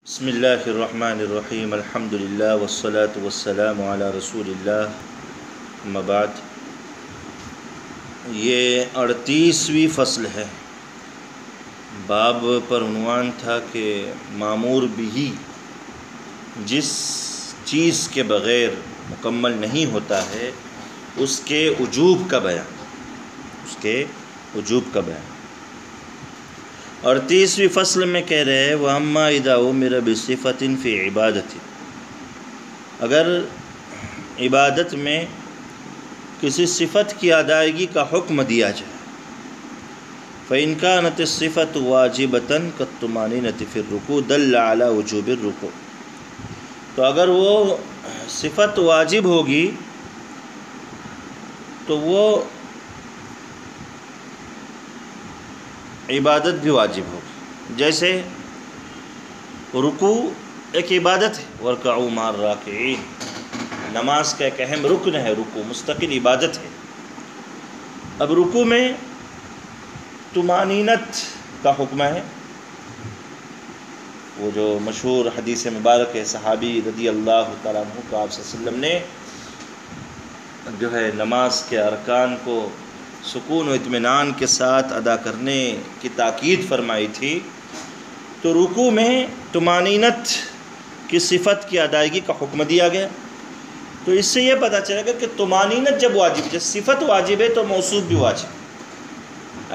بسم اللہ الرحمن الرحیم الحمدللہ والصلاة والسلام علی رسول اللہ اما بعد۔ یہ 38ویں فصل ہے۔ باب پر عنوان تھا کہ مامور بھی جس چیز کے بغیر مکمل نہیں ہوتا ہے اس کے وجوب کا بیان، اور 30ویں فصل میں کہہ رہے ہیں وَأَمَّا إِذَا أُمِرَ بِصِفَةٍ فِي عِبَادَةٍ، اگر عبادت میں کسی صفت کی ادائیگی کا حکم دیا جائے، فَإِنْ كَانَتِ الصِّفَةُ وَاجِبَةً كَالطُّمَأْنِينَةِ فِي الرُّكُوعِ دَلَّ عَلَى وُجُوبِ الرُّكُوعِ، تو اگر وہ صفت واجب ہوگی تو وہ عبادت بھی واجب ہوگی۔ جیسے رکوع ایک عبادت ہے، وَارْكَعُوا مَعَ الرَّاكِعِينَ، نماز کا ایک اہم رکن ہے، رکوع مستقل عبادت ہے۔ اب رکوع میں طمأنینت کا حکم ہے، وہ جو مشہور حدیث مبارک ہے، صحابی رضی اللہ تعالیٰ عنہ کو آپ صلی اللہ علیہ وسلم نے جو ہے نماز کے ارکان کو سکون و اطمینان کے ساتھ ادا کرنے کی تاکید فرمائی تھی، تو رکوع میں طمأنینت کی صفت کی ادائیگی کا حکم دیا گیا۔ تو اس سے یہ پتہ چلے گا کہ طمأنینت جب واجب ہے، جب صفت واجب ہے تو موصوف بھی واجب،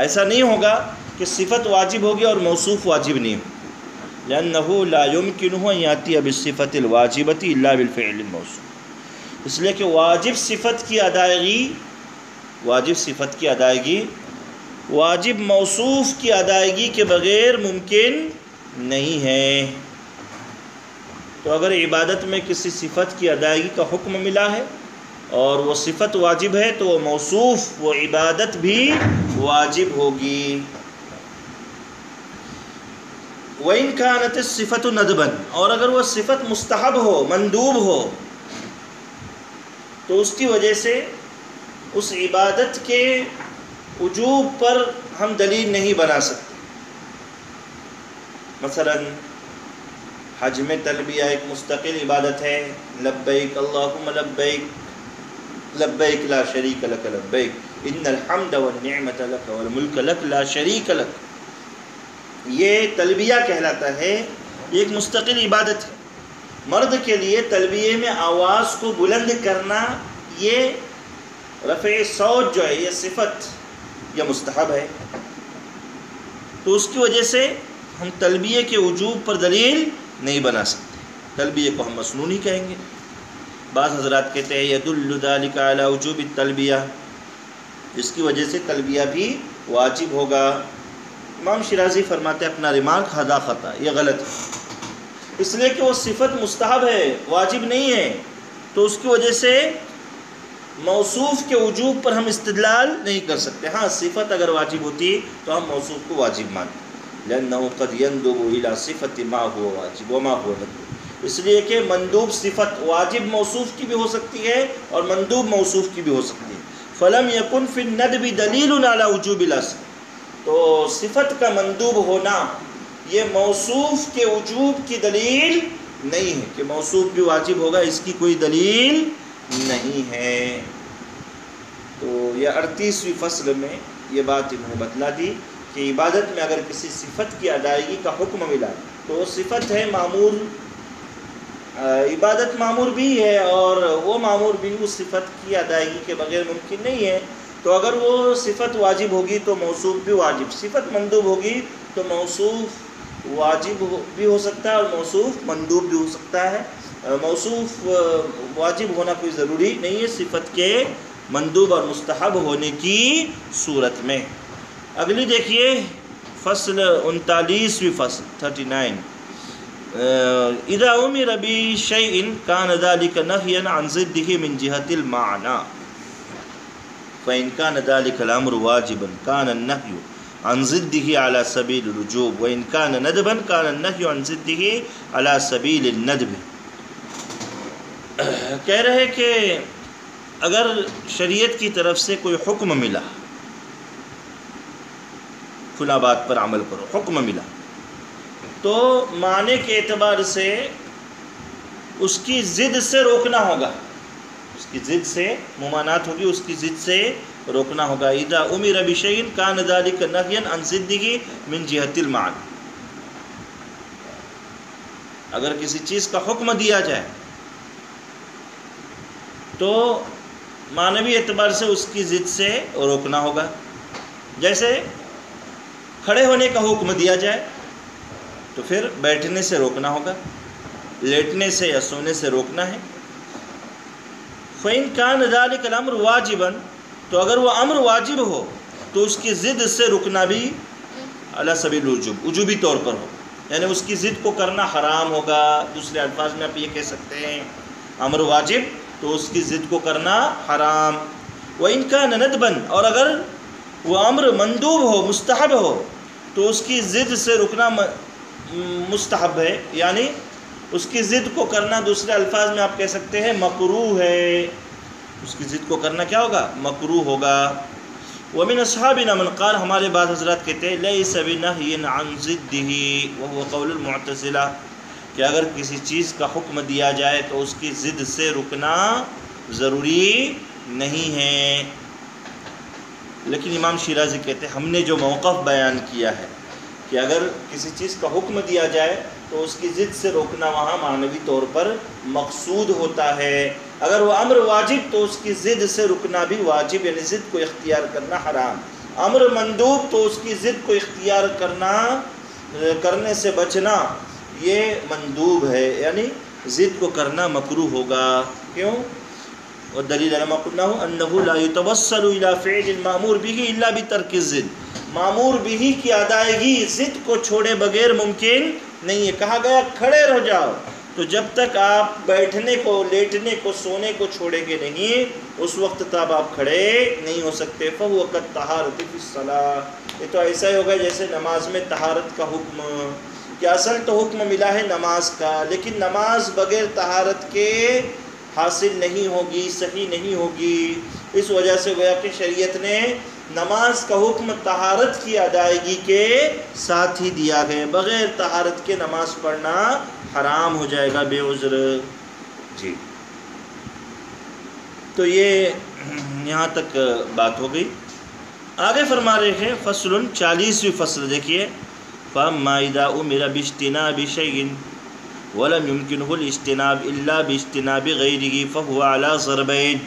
ایسا نہیں ہوگا کہ صفت واجب ہوگی اور موصوف واجب نہیں ہو، لأنه لا يمكنه أن يأتي بالصفة الواجبة إلا بالفعل الموصوف، اس لیے کہ واجب صفت کی ادائیگی واجب موصوف کی ادائیگی کے بغیر ممکن نہیں ہے۔ تو اگر عبادت میں کسی صفت کی ادائیگی کا حکم ملا ہے اور وہ صفت واجب ہے تو وہ موصوف، وہ عبادت بھی واجب ہوگی۔ وَإِنْ كَانَتِ الصِّفَةُ نَدْبًا، اور اگر وہ صفت مستحب ہو، مندوب ہو، تو اس کی وجہ سے اس عبادت کے وجوب پر ہم دلیل نہیں بنا سکتے۔ مثلا حج میں تلبیہ ایک مستقل عبادت ہے، لبیک اللہم لبیک لبیک لا شریک لک لبیک ان الحمد والنعمت لک والملک لک لا شریک لک، یہ تلبیہ کہلاتا ہے، یہ ایک مستقل عبادت ہے۔ مرد کے لیے تلبیہ میں آواز کو بلند کرنا، یہ رفع صوت جو ہے، یہ صفت، یہ مستحب ہے، تو اس کی وجہ سے ہم تلبیہ کے وجوب پر دلیل نہیں بنا سکتے، تلبیہ کو ہم مسنونی کہیں گے۔ بعض حضرات کہتے ہیں یدل ذلک علی وجوب التلبیہ، اس کی وجہ سے تلبیہ بھی واجب ہوگا۔ امام شیرازی فرماتے ہیں اپنا ریمارک ہذا خطا، یہ غلط ہے، اس لیے کہ وہ صفت مستحب ہے، واجب نہیں ہے، تو اس کی وجہ سے موصوف کے وجوب پر ہم استدلال نہیں کر سکتے۔ ہاں صفت اگر واجب ہوتی تو ہم موصوف کو واجب مانتے، لأنه قد يندب إلى صفة ما هو واجب وما هو مندوب، اس لیے کہ مندوب صفت واجب موصوف کی بھی ہو سکتی ہے اور مندوب موصوف کی بھی ہو سکتی ہے۔ فلم يكن في الندب دلیل على وجوب الأصل، تو صفت کا مندوب ہونا یہ موصوف کے وجوب کی دلیل نہیں ہے کہ موصوف بھی واجب ہوگا، اس کی کوئی دلیل نہیں ہے۔ تو یہ 38ویں فصل میں یہ بات انہوں نے بتلا دی کہ عبادت میں اگر کسی صفت کی ادائیگی کا حکم ملا تو وہ صفت ہے معمور، عبادت معمور بھی ہے اور وہ معمور بھی اس صفت کی ادائیگی کے بغیر ممکن نہیں ہے، تو اگر وہ صفت واجب ہوگی تو موصوف بھی واجب، صفت مندوب ہوگی تو موصوف واجب بھی ہو سکتا ہے اور موصوف مندوب بھی ہو سکتا ہے۔ موصوف واجب ہونا کوئی ضروری نہیں ہے صفت کے مندوب اور مستحب ہونے کی صورت میں۔ اگلی دیکھیے فصل 39ویں فصل 39، اذا امر بشیء کان ذلک نہیا عن ضدہ من جہۃ المعنی فإن كان ذلك الامر واجبا كان النهي عن ضده على سبيل الوجوب وإن كان ندبا كان النهي عن ضده على سبيل الندب۔ کہہ رہے کہ اگر شریعت کی طرف سے کوئی حکم ملا، فلاں بات پر عمل کرو، حکم ملا، تو معنی کے اعتبار سے اس کی ضد سے روکنا ہوگا، اس کی ضد سے ممانعت ہوگی، اس کی ضد سے روکنا ہوگا۔ اذا امر بشیء کان ذلک نہیا عن ضدہ من جہۃ المعنی، اگر کسی چیز کا حکم دیا جائے تو معنوی اعتبار سے اس کی ضد سے روکنا ہوگا۔ جیسے کھڑے ہونے کا حکم دیا جائے تو پھر بیٹھنے سے روکنا ہوگا، لیٹنے سے یا سونے سے روکنا ہے۔ فَإِنْ كَانَ ذَلِكَ الْأَمْرُ وَاجِبًا، تو اگر وہ امر واجب ہو تو اس کی ضد سے رکنا بھی علی سبیل الوجوب، وجوبی طور پر ہو، یعنی اس کی ضد کو کرنا حرام ہوگا۔ دوسرے الفاظ میں آپ یہ کہہ سکتے ہیں امر واجب تو اس کی ضد کو کرنا حرام۔ وَإِنْ كَانَ نَدْبًا، اور اگر وہ امر مندوب ہو، مستحب ہو، تو اس کی ضد سے رکنا مستحب ہے، یعنی اس کی ضد کو کرنا دوسرے الفاظ میں آپ کہہ سکتے ہیں مکروہ ہے، اس کی ضد کو کرنا کیا ہوگا؟ مکروہ ہوگا۔ وَمِنْ أَصْحَابِنَا مَنْ قَالَ، ہمارے بعض حضرات کہتے ہیں لَيْسَ بِنَهْيٍ عَنْ ضِدِّهِ وَهُوَ قَوْلُ الْمُعْتَزِلَةِ، کہ اگر کسی چیز کا حکم دیا جائے تو اس کی ضد سے رکنا ضروری نہیں ہے۔ لیکن امام شیرازی کہتے ہیں ہم نے جو موقف بیان کیا ہے کہ اگر کسی چیز کا حکم دیا جائے تو اس کی ضد سے روکنا وہاں معنوی طور پر مقصود ہوتا ہے۔ اگر وہ امر واجب تو اس کی ضد سے رکنا بھی واجب، یعنی ضد کو اختیار کرنا حرام۔ امر مندوب تو اس کی ضد کو اختیار کرنے سے بچنا یہ مندوب ہے، یعنی ضد کو کرنا مکروہ ہوگا۔ کیوں؟ والدلیل على ما قلناه انه لا يتوصل الى فعل المامور به الا بترك الضد، مامور به کی ادائیگی ضد کو چھوڑے بغیر ممکن نہیں ہے۔ کہا گیا کھڑے رہ جاؤ، تو جب تک آپ بیٹھنے کو، لیٹنے کو، سونے کو چھوڑیں گے نہیں اس وقت تک آپ کھڑے نہیں ہو سکتے۔ فهو كالطهارة في الصلاة، یہ تو ایسا ہی ہوگا جیسے نماز میں طہارت کا حکم، کہ اصل تو حکم ملا ہے نماز کا، لیکن نماز بغیر طہارت کے حاصل نہیں ہوگی، صحیح نہیں ہوگی۔ اس وجہ سے گویا کہ شریعت نے نماز کا حکم طہارت کی ادائیگی کے ساتھ ہی دیا ہے، بغیر طہارت کے نماز پڑھنا حرام ہو جائے گا بے عذر۔ جی تو یہ یہاں تک بات ہو گئی۔ آگے فرما رہے ہیں فصل 40ویں فصل دیکھیے، فَأَمَّا إِذَا أُمِرَ بِاجْتِنَابِ شَيْءٍ وَلَمْ يُمْكِنْهُ الْاجْتِنَابُ إِلَّا بِاجْتِنَابِ غَيْرِهِ فَهُوَ عَلَى ضَرْبَيْنِ،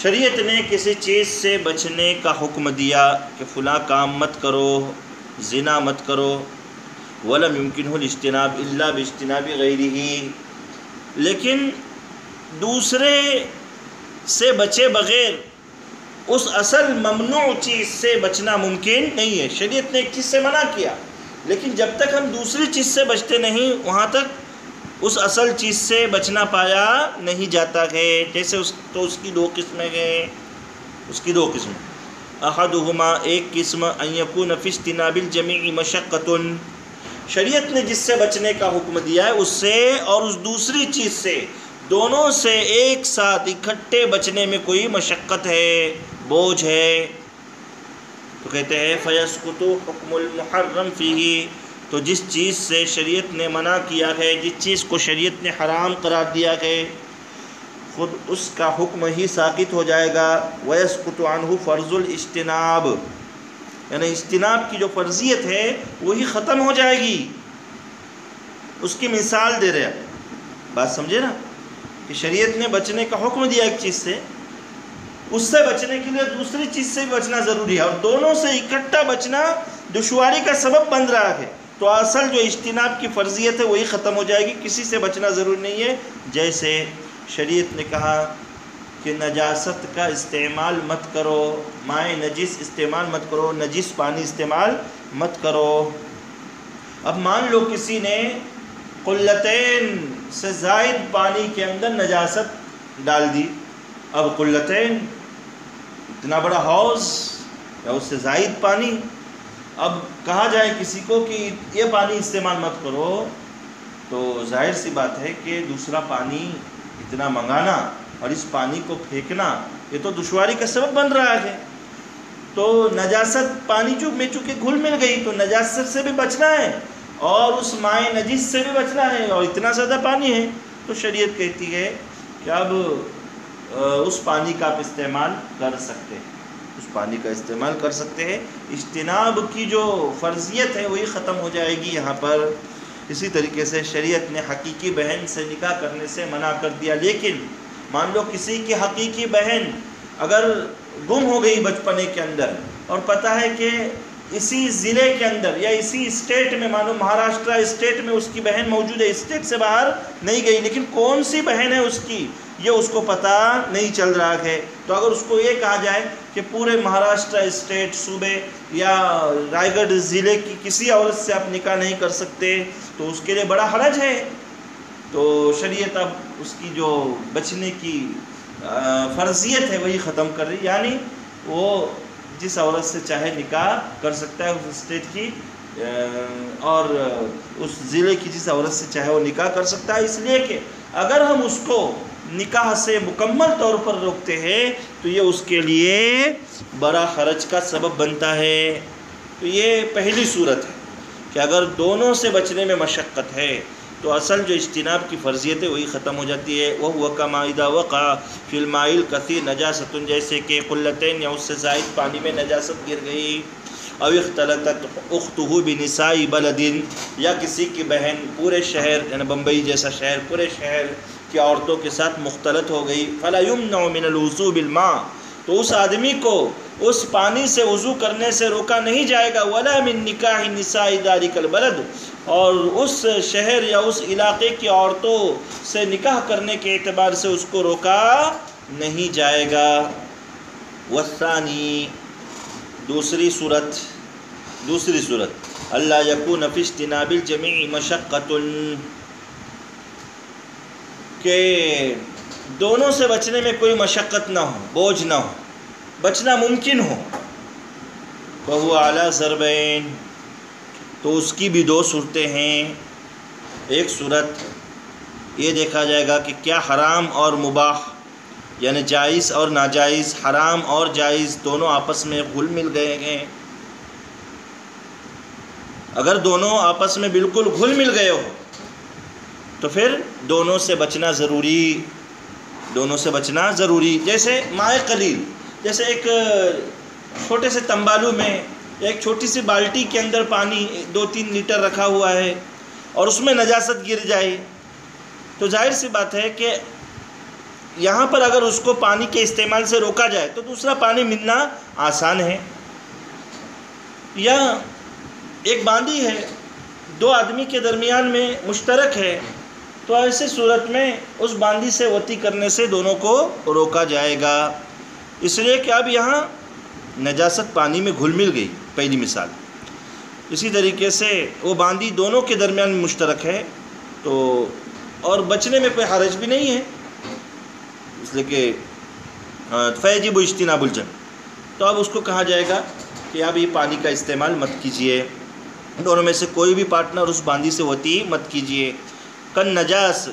شریعت نے کسی چیز سے بچنے کا حکم دیا کہ فلاں کام مت کرو، زنا مت کرو، وَلَمْ يُمْكِنْهُ الْاجْتِنَابُ إِلَّا بِاجْتِنَابِ غَيْرِهِ، لیکن دوسرے سے بچے بغیر اس اصل ممنوع چیز سے بچنا ممکن نہیں ہے۔ شریعت نے ایک چیز سے منع کیا، لیکن جب تک ہم دوسری چیز سے بچتے نہیں وہاں تک اس اصل چیز سے بچنا پایا نہیں جاتا ہے۔ جیسے اس کی دو قسمیں ہیں، اس کی دو قسمیں، احدہما ایک قسم ان یکون فی اجتناب الجمیع مشقۃ، شریعت نے جس سے بچنے کا حکم دیا ہے اس سے اور اس دوسری چیز سے، دونوں سے ایک ساتھ اکٹھے بچنے میں کوئی مشقت ہے، بوجھ ہے، تو کہتے ہیں فَيَسْقُطُ حُكْمُ الْمُحَرَّمْ فِيهِ، تو جس چیز سے شریعت نے منع کیا ہے، جس چیز کو شریعت نے حرام قرار دیا ہے، خود اس کا حکم ہی ساقط ہو جائے گا۔ وَيَسْقُطُ عَنْهُ فَرْضُ الْاجْتِنَابِ، یعنی اجتناب کی جو فرضیت ہے وہی ختم ہو جائے گی۔ اس کی مثال دے رہے ہیں، بات سمجھے نا، کہ شریعت نے بچنے کا حکم دیا ایک چیز سے، اس سے بچنے کے لیے دوسری چیز سے بھی بچنا ضروری ہے، اور دونوں سے اکٹھا بچنا دشواری کا سبب بن رہا ہے، تو اصل جو اجتناب کی فرضیت ہے وہی ختم ہو جائے گی، کسی سے بچنا ضروری نہیں ہے۔ جیسے شریعت نے کہا کہ نجاست کا استعمال مت کرو، مائع نجس استعمال مت کرو، نجس پانی استعمال مت کرو۔ اب مان لو کسی نے قلتین سے زائد پانی کے اندر نجاست ڈال دی، اب قلتین اتنا بڑا حوض یا اس سے زائد پانی، اب کہا جائے کسی کو کہ یہ پانی استعمال مت کرو، تو ظاہر سی بات ہے کہ دوسرا پانی اتنا منگانا اور اس پانی کو پھینکنا یہ تو دشواری کا سبب بن رہا ہے۔ تو نجاست پانی میں چونکہ گھل مل گئی تو نجاست سے بھی بچنا ہے، اور اس مائع نجس سے بھی بچنا ہے اور اتنا زیادہ پانی ہے، تو شریعت کہتی ہے کہ اب اس پانی کا آپ استعمال کر سکتے ہیں، اس پانی کا استعمال کر سکتے ہیں۔ اجتناب کی جو فرضیت ہے وہی ختم ہو جائے گی یہاں پر۔ اسی طریقے سے شریعت نے حقیقی بہن سے نکاح کرنے سے منع کر دیا، لیکن مان لو کسی کی حقیقی بہن اگر گم ہو گئی بچپنے کے اندر اور پتہ ہے کہ اسی ضلع کے اندر یا اسی اسٹیٹ میں، مانو مہاراشٹرا اسٹیٹ میں اس کی بہن موجود ہے، اسٹیٹ سے باہر نہیں گئی، لیکن کون سی بہن ہے اس کی یہ اس کو پتہ نہیں چل رہا ہے، تو اگر اس کو یہ کہا جائے کہ پورے مہاراشٹرا اسٹیٹ صوبے یا رائے گڑھ ضلع کی کسی عورت سے آپ نکاح نہیں کر سکتے، تو اس کے لیے بڑا حرج ہے۔ تو شریعت اب اس کی جو بچنے کی فرضیت ہے وہی ختم کر رہی، یعنی وہ جس عورت سے چاہے نکاح کر سکتا ہے اس اسٹیٹ کی اور اس ضلع کی جس عورت سے چاہے وہ نکاح کر سکتا ہے، اس لیے کہ اگر ہم اس کو نکاح سے مکمل طور پر روکتے ہیں تو یہ اس کے لیے بڑا حرج کا سبب بنتا ہے۔ تو یہ پہلی صورت ہے کہ اگر دونوں سے بچنے میں مشقت ہے تو اصل جو اجتناب کی فرضیت ہے وہی ختم ہو جاتی ہے۔ وَهُوَ كَمَا إِذَا وَقَعَ فِي الْمَاءِ الْكَثِيرِ نَجَاسَةٌ، جیسے کہ قلتین یا اس سے زائد پانی میں نجاست گر گئی، او اختلطت اختہ بنساء بلد، یا کسی کی بہن پورے شہر یعنی بمبئی جیسا شہر پورے شہر کی عورتوں کے ساتھ مختلط ہو گئی، فلا يمنع من الوضوء بالماء، تو اس آدمی کو اس پانی سے وضو کرنے سے روکا نہیں جائے گا، ولا من نکاح نساء ذلك البلد، اور اس شہر یا اس علاقے کی عورتوں سے نکاح کرنے کے اعتبار سے اس کو روکا نہیں جائے گا۔ والثانی، دوسری صورت اللہ یکون فی اجتناب الجمیع مشقۃ، کہ دونوں سے بچنے میں کوئی مشقت نہ ہو، بوجھ نہ ہو، بچنا ممکن ہو۔ وَهُوَ عَلَى ضَرْبَيْنِ، تو اس کی بھی دو صورتیں ہیں۔ ایک صورت یہ دیکھا جائے گا کہ کیا حرام اور مباح یعنی جائز اور ناجائز، حرام اور جائز دونوں آپس میں گھل مل گئے ہیں۔ اگر دونوں آپس میں بالکل گھل مل گئے ہو تو پھر دونوں سے بچنا ضروری، جیسے مائع قلیل، جیسے ایک چھوٹے سے تنبالو میں ایک چھوٹی سی بالٹی کے اندر پانی 2-3 لیٹر رکھا ہوا ہے اور اس میں نجاست گر جائے، تو ظاہر سی بات ہے کہ یہاں پر اگر اس کو پانی کے استعمال سے روکا جائے تو دوسرا پانی ملنا آسان ہے۔ یا ایک باندی ہے، 2 آدمی کے درمیان میں مشترک ہے، تو ایسے صورت میں اس باندی سے وطی کرنے سے دونوں کو روکا جائے گا، اس لیے کہ اب یہاں نجاست پانی میں گھل مل گئی، پہلی مثال۔ اسی طریقے سے وہ باندی دونوں کے درمیان میں مشترک ہے، تو اور بچنے میں کوئی حرج بھی نہیں ہے، اس لیے کہ فیجب اجتناب الجمع، تو اب اس کو کہا جائے گا کہ اب یہ پانی کا استعمال مت کیجیے، دونوں میں سے کوئی بھی پارٹنر اس باندی سے وطی مت کیجیے۔ کن نجاس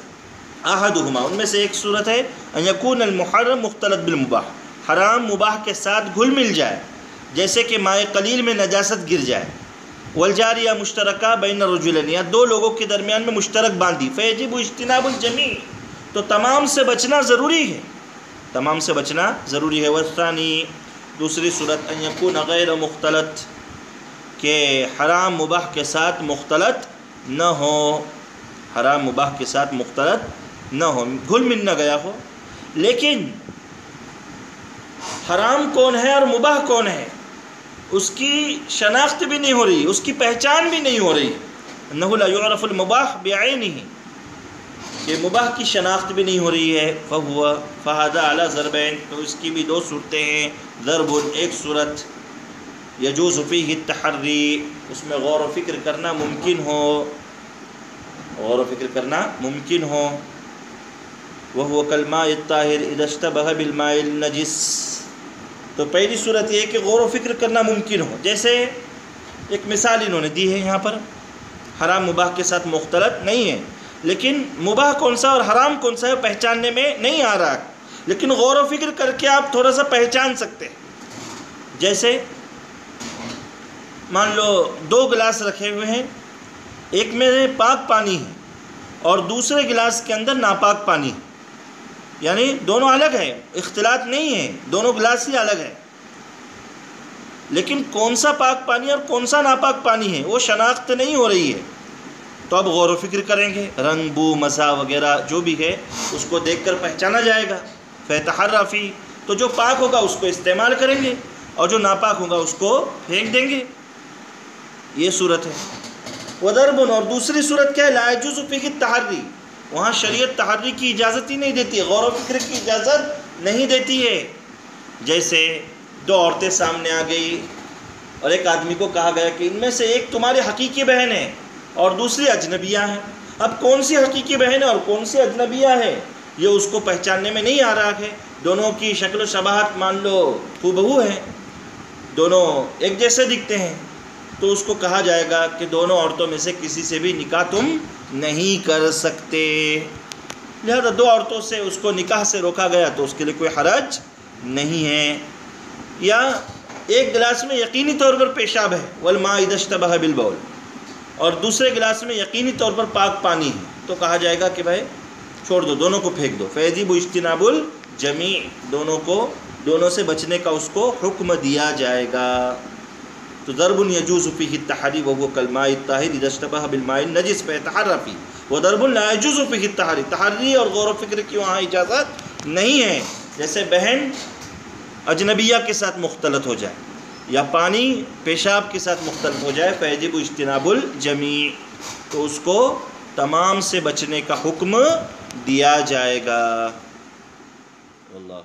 احدہما، ان میں سے ایک صورت ہے ان یکون المحرم مختلط بالمباح، حرام مباح کے ساتھ گھل مل جائے، جیسے کہ مائع قلیل میں نجاست گر جائے۔ والجاریہ مشترکہ بین الرجلین، یا 2 لوگوں کے درمیان میں مشترک باندھی، فیجب اجتناب الجمیع، تو تمام سے بچنا ضروری ہے۔ والثانی، دوسری صورت ان یکون غیر مختلط، کہ حرام مباح کے ساتھ مختلط نہ ہو، گھل مل نہ گیا ہو، لیکن حرام کون ہے اور مباح کون ہے اس کی شناخت بھی نہیں ہو رہی، اس کی پہچان بھی نہیں ہو رہی۔ انہ لا یعرف المباح بعینہ، کہ مباح کی شناخت بھی نہیں ہو رہی ہے۔ فہذا علی ضربین، تو اس کی بھی 2 صورتیں ہیں۔ ضرب، ایک صورت یجوز فیہ التحری، اس میں غور و فکر کرنا ممکن ہو، وہو کالماء الطاہر اذا اشتبہ بالماء النجس، تو پہلی صورت یہ ہے کہ غور و فکر کرنا ممکن ہو، جیسے ایک مثال انہوں نے دی ہے یہاں پر، حرام مباح کے ساتھ مختلط نہیں ہے، لیکن مباح کون سا اور حرام کون سا ہے پہچاننے میں نہیں آ رہا، لیکن غور و فکر کر کے آپ تھوڑا سا پہچان سکتے ہیں۔ جیسے مان لو 2 گلاس رکھے ہوئے ہیں، ایک میں پاک پانی ہے اور دوسرے گلاس کے اندر ناپاک پانی ہے، یعنی دونوں الگ ہیں، اختلاط نہیں ہے، دونوں گلاس ہی الگ ہیں، لیکن کون سا پاک پانی اور کون سا ناپاک پانی ہے وہ شناخت نہیں ہو رہی ہے۔ تو اب غور و فکر کریں گے، رنگ، بو، مزہ وغیرہ جو بھی ہے اس کو دیکھ کر پہچانا جائے گا۔ فَيَتَحَرَّى فِيهِ، تو جو پاک ہوگا اس کو استعمال کریں گے اور جو ناپاک ہوگا اس کو پھینک دیں گے۔ یہ صورت ہے۔ وَضَرْبٌ، اور دوسری صورت کیا ہے؟ لَا يَجُوزُ فِيهِ التَّحَرِّي، وہاں شریعت تحری کی اجازت ہی نہیں دیتی ہے، غور و فکر کی اجازت نہیں دیتی ہے۔ جیسے دو عورتیں سامنے آ گئی اور ایک آدمی کو کہا گیا کہ ان میں سے ایک تمہاری حقیقی بہن ہے اور دوسری اجنبیہ ہیں۔ اب کون سی حقیقی بہن ہے اور کون سی اجنبیہ ہے یہ اس کو پہچاننے میں نہیں آ رہا ہے۔ دونوں کی شکل و شباہت مان لو ہو بہو ہیں، دونوں ایک جیسے دکھتے ہیں، تو اس کو کہا جائے گا کہ دونوں عورتوں میں سے کسی سے بھی نکاح تم نہیں کر سکتے، لہذا دو عورتوں سے اس کو نکاح سے روکا گیا تو اس کے لیے کوئی حرج نہیں ہے۔ یا ایک گلاس میں یقینی طور پر پیشاب ہے، والماء اذا اشتبہ بالبول، اور دوسرے گلاس میں یقینی طور پر پاک پانی ہے، تو کہا جائے گا کہ بھائی چھوڑ دو، دونوں کو پھینک دو۔ فیجب اجتناب الجمیع، دونوں سے بچنے کا اس کو حکم دیا جائے گا۔ تو ضرب یجوز فیہ التحری وهو کالماء الطاہر اذا اشتبہ بالماء النجس فیتحری فیہ، وضرب لا یجوز فیہ التحری، تحری اور غور و فکر کی وہاں اجازت نہیں ہے۔ جیسے بہن اجنبیہ کے ساتھ مختلط ہو جائے یا پانی پیشاب کے ساتھ مختلط ہو جائے، فیجب اجتناب الجمیع، تو اس کو تمام سے بچنے کا حکم دیا جائے گا۔ واللہ